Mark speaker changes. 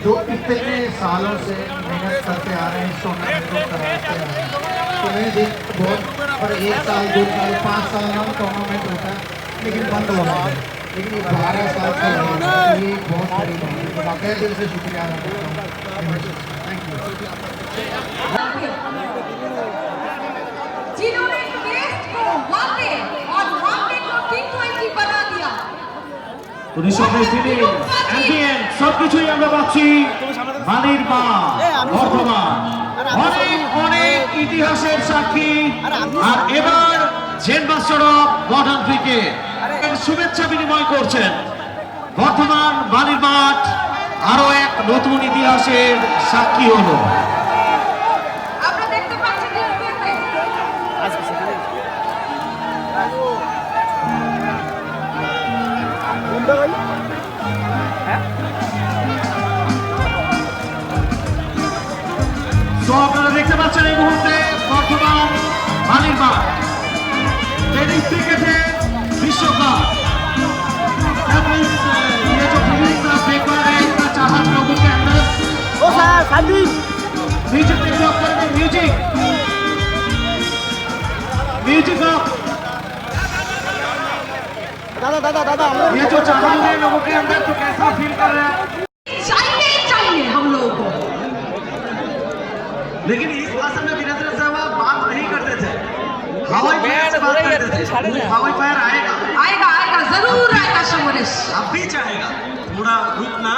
Speaker 1: जो इतने सालों से मेहनत करते आ रहे हैं, इस टूर्नामेंट को कराते आ रहे हैं, तो मैं देख बहुत पर 1 साल 2 साल 5 साल हम टूर्नामेंट होता है लेकिन बंद हो रहा है, लेकिन ये 12 साल से हो रहा है, ये बहुत बड़ी बात है। तो वाकई दिल से शुक्रिया अदा करता हूँ। Thank you.
Speaker 2: जिन्होंने टेस्ट को वनडे और वनडे को टी20 बना दिया।
Speaker 3: সবকিছুই আমরা পাচ্ছি বালির মা বর্ধমান, অনেক অনেক ইতিহাসের সাক্ষী। আর এবার Zen master of modern cricket শুভেচ্ছা বিনিময় করছেন। বর্ধমান বালির মাঠ আরো এক নতুন ইতিহাসের সাক্ষী হলো।
Speaker 2: আমরা দেখতে পাচ্ছি ডিসপ্লেতে
Speaker 3: তো আপনারা দেখতে পাচ্ছেন এই মুহূর্তে বর্তমান বালির মাঠ টেনিস ক্রিকেটে বিশ্বকাপ। ये जो फिलिंग्स आप देख पा रहे हैं इतना चाहत लोगों के अंदर।
Speaker 4: ओ सर शादी
Speaker 3: म्यूजिक देखो आप करेंगे, म्यूजिक म्यूजिक ऑफ।
Speaker 4: दादा दादा दादा
Speaker 3: ये जो चाहत है लोगों के अंदर, तो कैसा फील कर रहे हैं?
Speaker 2: चाहिए हम लोगों को।
Speaker 3: लेकिन इस भाषण में वीरेंद्र सहवाग बात नहीं करते थे, हवाई फायर से बात करते थे। हवाई फायर आएगा
Speaker 2: आएगा आएगा जरूर आएगा समरेश।
Speaker 3: अब भी चाहेगा थोड़ा रुकना,